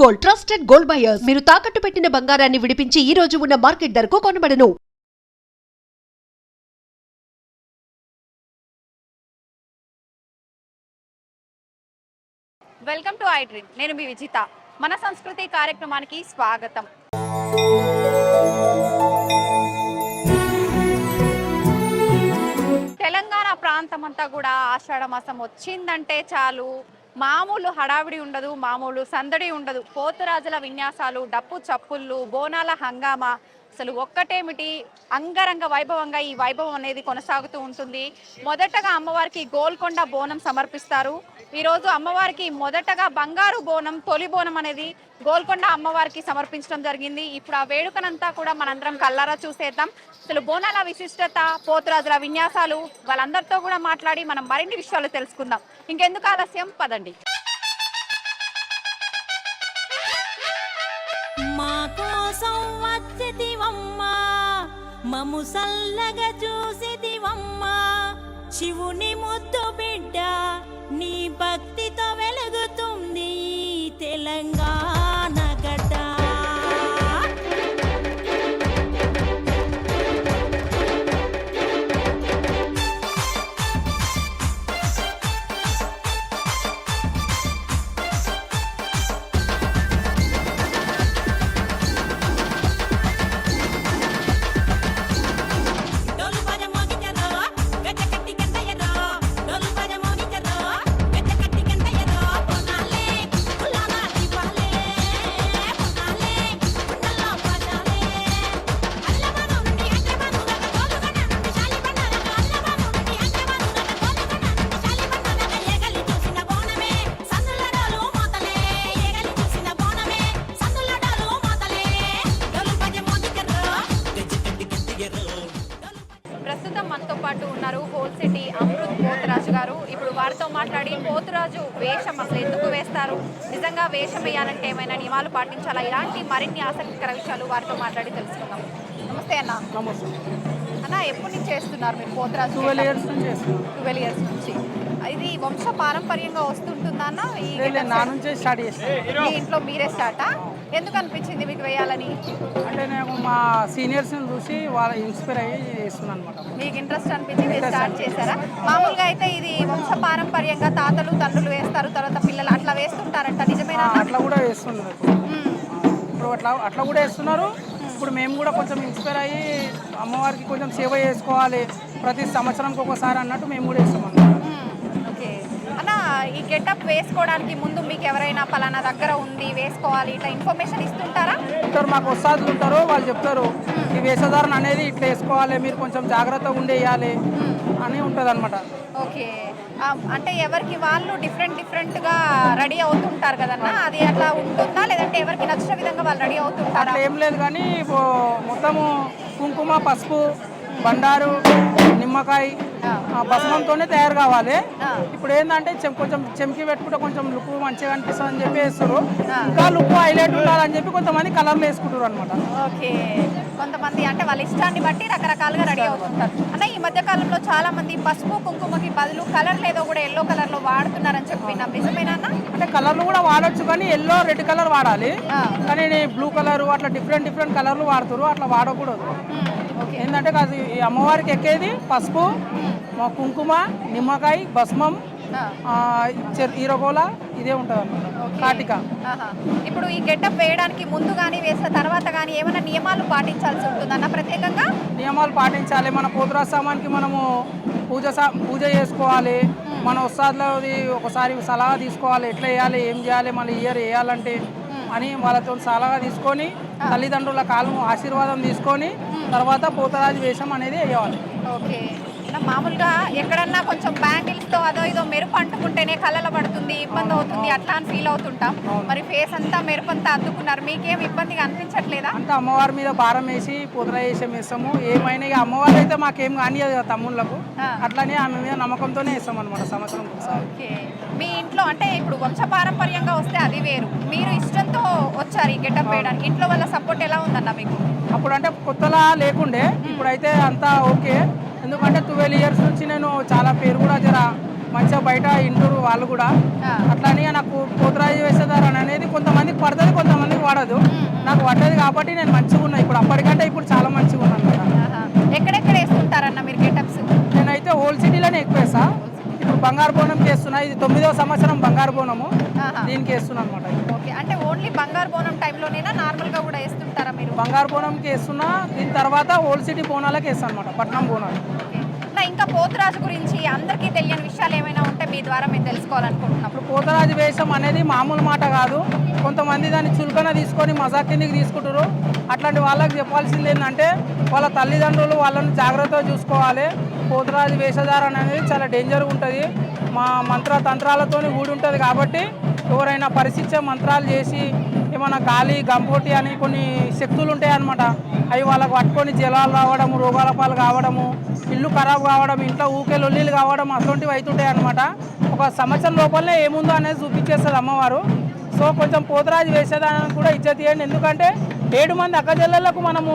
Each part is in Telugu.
Gold, trusted gold buyers. మీరు తాకట్టు పెట్టిన బంగారాన్ని విడిపించి ఈ రోజు ఉన్న మార్కెట్ ధరకు కొనబడను. Welcome to iDream. నేను మీ విజిత. మన సంస్కృతి కార్యక్రమానికి స్వాగతం. తెలంగాణ ప్రాంతం అంతా కూడా ఆషాఢ మాసం వచ్చిందంటే చాలు మామూలు హడావిడి ఉండదు, మామూలు సందడి ఉండదు. పోతురాజుల విన్యాసాలు, డప్పు చప్పుళ్ళు, బోనాల హంగామా, అసలు ఒక్కటేమిటి అంగరంగ వైభవంగా ఈ వైభవం అనేది కొనసాగుతూ ఉంటుంది. మొదటగా అమ్మవారికి గోల్కొండ బోనం సమర్పిస్తారు. ఈరోజు అమ్మవారికి మొదటగా బంగారు బోనం, తొలి బోనం అనేది గోల్కొండ అమ్మవారికి సమర్పించడం జరిగింది. ఇప్పుడు ఆ వేడుకనంతా కూడా మనందరం కళ్ళారా చూసేద్దాం. అసలు బోనాల విశిష్టత, పోతురాజుల విన్యాసాలు, వాళ్ళందరితో కూడా మాట్లాడి మనం మరిన్ని విషయాలు తెలుసుకుందాం. ఇంకెందుకు ఆలస్యం, పదండి. మా కోసం వచ్చేదివమ్మా, మము సల్లగా చూసేదివమ్మా, శివుని ముద్దు బిడ్డ నీ భక్తితో వెలుగుతుంది తెలంగాణ గడ్డ. ప్రస్తుతం మనతో పాటు ఉన్నారు హోల్సిటీ అమృత్ పోతురాజు గారు. ఇప్పుడు వారితో మాట్లాడి పోతురాజు వేషం అసలు ఎందుకు వేస్తారు, నిజంగా వేషం వేయాలంటే ఏమైనా నియమాలు పాటించాలా, ఇలాంటి మరిన్ని ఆసక్తికర విషయాలు వారితో మాట్లాడి తెలుసుకుందాం. నమస్తే అన్న. అన్న, ఎప్పటి నుంచి చేస్తున్నారు మీరు పోతురాజు? 12 years నుంచి చేస్తున్నాను. 12 years నుంచి. ఇది వంశ పారంపర్యంగా వస్తుంటుందా అన్న? నా నుంచే స్టార్ట్ చేస్తాను. మీ ఇంట్లో మీరే స్టార్టా? ఎందుకు అనిపించింది మీకు వేయాలని? అంటే నేను మా సీనియర్స్ని చూసి వాళ్ళ ఇన్స్పైర్ అయ్యి చేస్తున్నాను అనమాట. మీకు ఇంట్రెస్ట్ అనిపించి మీరు స్టార్ట్ చేశారా? మామూలుగా అయితే ఇది వంశ పారంపర్యంగా తాతలు తండ్రులు వేస్తారు, తర్వాత పిల్లలు అట్లా వేస్తుంటారంట, నిజమేనా? అట్లా కూడా వేస్తున్నారు ఇప్పుడు అట్లా కూడా వేస్తున్నారు. ఇప్పుడు మేము కూడా కొంచెం ఇన్స్పైర్ అయ్యి అమ్మవారికి కొంచెం సేవ చేసుకోవాలి ప్రతి సంవత్సరంకి ఒకసారి అన్నట్టు మేము కూడా వేస్తాం అన్నమాట. ఓకే అన్న, ఈ గెటప్ వేసుకోవడానికి ముందు మీకు ఎవరైనా పలానా దగ్గర ఉంది వేసుకోవాలి ఇట్లా ఇన్ఫర్మేషన్ ఇస్తుంటారా? ఉంటారు, మాకు వస్తాదులు ఉంటారు, వాళ్ళు చెప్తారు ఈ వేషధారణ అనేది ఇట్లా వేసుకోవాలి, మీరు కొంచెం జాగ్రత్తగా ఉండేయాలి అని ఉంటుంది అనమాట. ఓకే, అంటే ఎవరికి వాళ్ళు డిఫరెంట్గా రెడీ అవుతుంటారు కదన్నా, అది అట్లా ఉంటుందా లేదంటే ఎవరికి నచ్చిన విధంగా వాళ్ళు రెడీ అవుతుంటారా? అట్లా ఏం లేదు కానీ మొత్తము కుంకుమ, పసుపు, బండారు, నిమ్మకాయ, భస్మంతోనే తయారు కావాలి. ఇప్పుడు ఏంటంటే కొంచెం చెంకి పెట్టుకుంటే కొంచెం లుక్ మంచిగా అనిపిస్తుంది అని చెప్పి వేస్తారు. ఇంకా లుక్ హైలైట్ ఉండాలని చెప్పి కొంతమంది కలర్లు వేసుకుంటారు అనమాట. ఓకే, కొంతమంది అంటే వాళ్ళ ఇష్టాన్ని బట్టి రకరకాలుగా రెడీ అవుతుంటారు. అంటే ఈ మధ్య కాలంలో చాలా మంది పసుపు కుంకుమకి బదులు కలర్ లేదో కూడా ఎల్లో కలర్ లో వాడుతున్నారని చెప్పి నిజమేనా? అంటే కలర్లు కూడా వాడచ్చు కానీ ఎల్లో, రెడ్ కలర్ వాడాలి. కానీ బ్లూ కలర్ అట్లా డిఫరెంట్ కలర్లు వాడుతారు, అట్లా వాడకూడదు. ఏంటంటే అది అమ్మవారికి ఎక్కేది పసుపు, కుంకుమ, నిమ్మకాయ, భస్మం, ఈరగోల, ఇదే ఉంటుంది అన్నమాట, కాటిక. ఇప్పుడు ఈ గెటప్ వేయడానికి ముందు కానీ వేసిన తర్వాత కానీ ఏమైనా నియమాలు పాటించాల్సి ఉంటుందన్న ప్రత్యేకంగా? నియమాలు పాటించాలి. మన పోతురాజు సామాన్కి మనము పూజ చేసుకోవాలి. మన ఉస్తాదులది ఒకసారి సలహా తీసుకోవాలి, ఎట్లా వేయాలి, ఏం చేయాలి, మళ్ళీ ఇయర్ వేయాలంటే అని వాళ్ళతో సలహా తీసుకొని తల్లిదండ్రుల కాలం ఆశీర్వాదం తీసుకొని తర్వాత పోతురాజు వేషం అనేది వేయాలి. ఓకే, మామూలుగా ఎక్కడన్నా కొంచెం బ్యాంగిల్స్తో అదో ఇదో మెరుపు అంటుకుంటేనే కళ్ళలో పడుతుంది, ఇబ్బంది అవుతుంది, అట్లా అని ఫీల్ అవుతుంటాం. మరి ఫేస్ అంతా మెరుపంతా అద్దుకున్నారు, మీకేం ఇబ్బందిగా అనిపించట్లేదా? అంటే అమ్మవారి మీద భారం వేసి పోతురాజు వేషం వేస్తాము. ఏమైనా ఇక అమ్మవారు అయితే మాకేం కానియదు కదా తమ్ముళ్ళకు, అట్లానే ఆమె మీద నమ్మకంతోనే వేస్తాం అనమాట సంవత్సరం ఒకసారి. ఓకే, మీ ఇంట్లో అంటే ఇప్పుడు వంశపారంపర్యంగా వస్తే అది వేరు, మీరు ఇష్టంతో వచ్చారు ఈ గెటప్ వేయడానికి, ఇంట్లో వాళ్ళ సపోర్ట్ ఎలా ఉందన్న మీకు? అప్పుడు అంటే కొత్తలా లేకుండే, ఇప్పుడైతే అంతా ఓకే. ఎందుకంటే 12 years నుంచి నేను చాలా పేరు కూడా మంచిగా బయట ఇంటూరు వాళ్ళు కూడా. అట్లానే నాకు పోతురాజు వేషధారణ అనేది కొంతమందికి పడుతుంది, కొంతమందికి పడదు. నాకు పడ్డది కాబట్టి నేను మంచిగా ఉన్నా ఇప్పుడు, అప్పటికంటే ఇప్పుడు చాలా మంచిగా ఉన్నాను అన్నమాట. ఎక్కడెక్కడ వేస్తుంటారన్న మీరు గెటప్స్? నేనైతే ఓల్డ్ సిటీలోనే ఎక్కువ వేస్తా. ఇప్పుడు బంగారు బోనం చేస్తున్నా, ఇది 9వ సంవత్సరం బంగారు బోనము, దీనికి వేస్తున్నా అనమాట. ఓకే, అంటే ఓన్లీ బంగారు బోనం టైంలోనేనా నార్మల్గా కూడా వేస్తుంటారా మీరు? బంగారు బోనంకి వేస్తున్నా, దీని తర్వాత ఓల్డ్ సిటీ బోనాలకి వేస్తాను అనమాట, పట్నం బోనాలు. ఇంకా పోతురాజు గురించి అందరికీ తెలియని విషయాలు ఏమైనా ఉంటే మీ ద్వారా మేము తెలుసుకోవాలనుకుంటున్నాం. ఇప్పుడు పోతురాజు వేషం అనేది మామూలు మాట కాదు. కొంతమంది దాన్ని చులకన తీసుకొని మజాక్ కిందికి తీసుకుంటారు. అట్లాంటి వాళ్ళకి చెప్పాల్సింది ఏంటంటే వాళ్ళ తల్లిదండ్రులు వాళ్ళని జాగ్రత్తగా చూసుకోవాలి. పోతురాజు వేషధారణ అనేది చాలా డేంజర్గా ఉంటుంది, మా మంత్ర తంత్రాలతో కూడి ఉంటుంది. కాబట్టి ఎవరైనా పరిశిచ్చే మంత్రాలు చేసి ఏమైనా గాలి గంపోటి అని కొన్ని శక్తులు ఉంటాయి అన్నమాట, అవి వాళ్ళకు పట్టుకొని జలాలు రావడము, రోగాల పాలు కావడము, ఇల్లు ఖరాబ్ కావడం, ఇంట్లో ఊకే లొల్లీలు కావడం, అటువంటివి అవుతుంటాయి అన్నమాట. ఒక సంవత్సరం లోపలనే ఏముందో అనేది చూపించేస్తుంది అమ్మవారు. సో కొంచెం పోతురాజు వేసేదానికి కూడా ఇజ్జత్ ఇవ్వండి. ఎందుకంటే 7 మంది అక్కజెల్లెళ్లకు మనము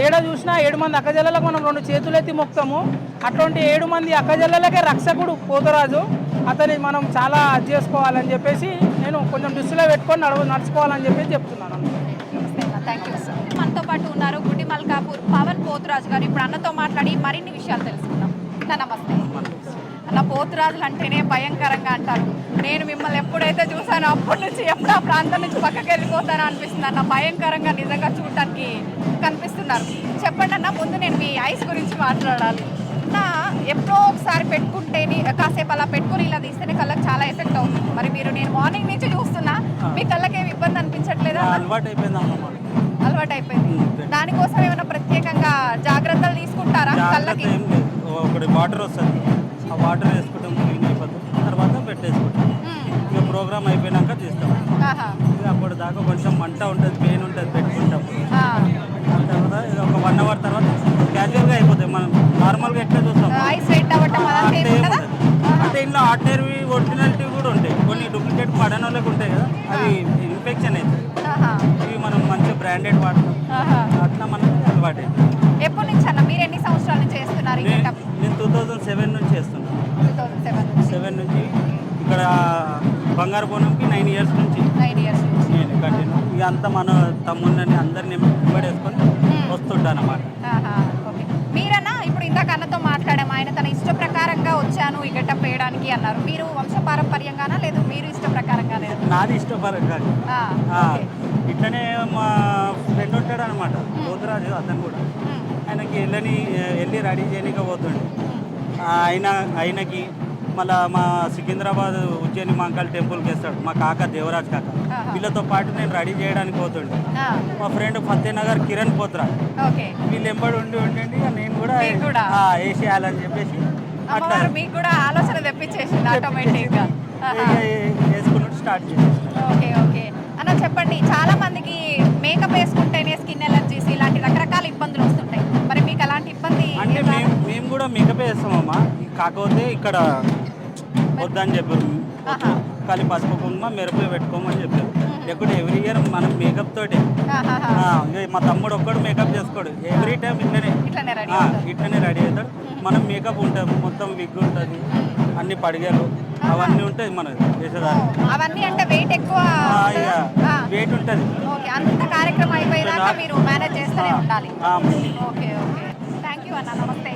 ఏడ చూసినా 7 మంది అక్కజెల్లెలకు మనం 2 చేతులెత్తి మొక్కుతాము. అటువంటి 7 మంది అక్కజెల్లెలకే రక్షకుడు పోతురాజు. అతని మనం చాలా అది చేసుకోవాలని చెప్పేసి నేను కొంచెం దృష్టిలో పెట్టుకొని నడుచుకోవాలని చెప్పేసి చెప్తున్నాను. Thank you sir. మనతో పాటు ఉన్నారు గుడి మల్కాపూర్ పవన్ పోతురాజు గారు. ఇప్పుడు అన్నతో మాట్లాడి మరిన్ని విషయాలు తెలుసుకుందాం. నమస్తే అన్న. పోతురాజులు అంటేనే భయంకరంగా అంటారు. నేను మిమ్మల్ని ఎప్పుడైతే చూసానో అప్పటి నుంచి ఎప్పుడు ఆ ప్రాంతం నుంచి పక్కకి వెళ్ళిపోతానో అనిపిస్తుంది అన్న. భయంకరంగా నిజంగా చూడటానికి కనిపిస్తున్నారు. చెప్పండి అన్న, ముందు నేను మీ ఐస్ గురించి మాట్లాడాలి. నా ఎప్పుడో ఒకసారి పెట్టుకుంటేనే కాసేపు అలా పెట్టుకుని ఇలా తీస్తేనే కళ్ళకి చాలా ఎఫెక్ట్ అవుతుంది. మరి మీరు నేను మార్నింగ్ నుంచి చూస్తున్నా, మీ కళ్ళకి ఏమి ఇబ్బంది అనిపించట్లేదా? అలవాటు అయిపోయింది. దానికోసం ఏమైనా ప్రత్యేకంగా జాగ్రత్తలు తీసుకుంటారా? కళ్ళకి ఒకటి వాటర్ వస్తుంది, ఆ వాటర్ వేసుకుంటాం, క్లీన్ అయిపోతుంది, తర్వాత పెట్టేసుకుంటాం. ఇక ప్రోగ్రామ్ అయిపోయినాక తీస్తాం. ఇక అప్పుడు దాకా కొంచెం మంట ఉంటుంది, పెయిన్ ఉంటుంది, పెట్టుకుంటాం. తర్వాత ఇక ఒక 1 అవర్ తర్వాత క్యాజువల్గా అయిపోతాయి. మనం నార్మల్గా ఎట్లా చూస్తాం అంటే ఇంట్లో ఆర్డినరీ ఒరిజినాలిటీ కూడా ఉంటాయి, కొన్ని డూప్లికేట్ పడని వాళ్ళకి ఉంటాయి కదా, అవి ఇన్ఫెక్షన్ అవుతాయి. ఇవి మనం మంచి బ్రాండెడ్ వాడతాం, అట్లా మనకి అలవాటు. ఎప్పటి నుంచి అన్న మీరు ఎన్ని సంవత్సరాల నుంచి చేస్తున్నారు? నేను 2007 నుంచి చేస్తున్నాను. 2007 నుంచి ఇక్కడ బంగారు బోనంకి 9 ఇయర్స్ నుంచి నేను కంటిన్యూ. ఇక అంతా మన తమ్ముళ్ళని అందరినీ పడేసుకొని వస్తుంటాను అన్నమాట. మీరన్నా ఇప్పుడు ఇందాక అన్నతో మాట్లాడాము, ఆయన తన ఇష్ట ప్రకారంగా వచ్చాను ఈ గెటప్ వేయడానికి అన్నారు. మీరు వంశపారంపర్యంగానా లేదు మీరు ఇష్ట ప్రకారంగానే? నాది ఇష్టపరంగా. ఇట్లనే మా ఫ్రెండ్ ఉంటాడు అనమాట పోతురాజు, అతను కూడా ఆయనకి వెళ్ళి రెడీ చేయడానికి పోతుండే. ఆయనకి మళ్ళీ మా సికింద్రాబాద్ ఉజ్జయిని మాంకాళ టెంపుల్కి వేస్తాడు మా కాక దేవరాజ్ కాక. వీళ్ళతో పాటు నేను రెడీ చేయడానికి పోతుండే. మా ఫ్రెండ్ ఫతేనగర్ కిరణ్ పోతురాజ్, వీళ్ళు ఎంబడి ఉండి నేను కూడా వేసేయాలని చెప్పేసి అట్లా మీకు కూడా ఆలోచన తెప్పించేసింది ఆటోమేటిక్గా వేసుకున్నట్టు స్టార్ట్ చేసేసి. ఓకే ఓకే అన్న, చెప్పండి. చాలా మందికి మేకప్ వేసుకుంటేనే స్కిన్ ఎలర్జీస్ ఇలాంటి రకరకాల ఇబ్బందులు వస్తుంటాయి. మరి మీకు అలాంటి ఇబ్బంది? అంటే మేము కూడా మేకప్ వేస్తామమ్మా, కాకపోతే ఇక్కడ వద్దని చెప్పారు. ఖాళీ పసుపు కుంకుమ మెరుపులు పెట్టుకోమని చెప్పారు. లేకుంటే ఎవ్రీ ఇయర్ మనం మేకప్ తోటే. మా తమ్ముడు ఒక్కడు మేకప్ చేసుకోడు, ఎవ్రీ టైం ఇట్లనే రెడీ అవుతాడు. మనం మేకప్ ఉంటుంది, మొత్తం విగ్ ఉంటుంది, అన్ని పడిగలు అవన్నీ ఉంటాయి మన చేసేదాన్ని. అవన్నీ అంటే వెయిట్ ఎక్కువ వెయిట్ ఉంటుంది. అంత కార్యక్రమం అయిపోయేదాకా మీరు మేనేజ్ చేస్తూనే ఉండాలి. ఓకే ఓకే, థ్యాంక్ యూ అన్న. నమస్తే.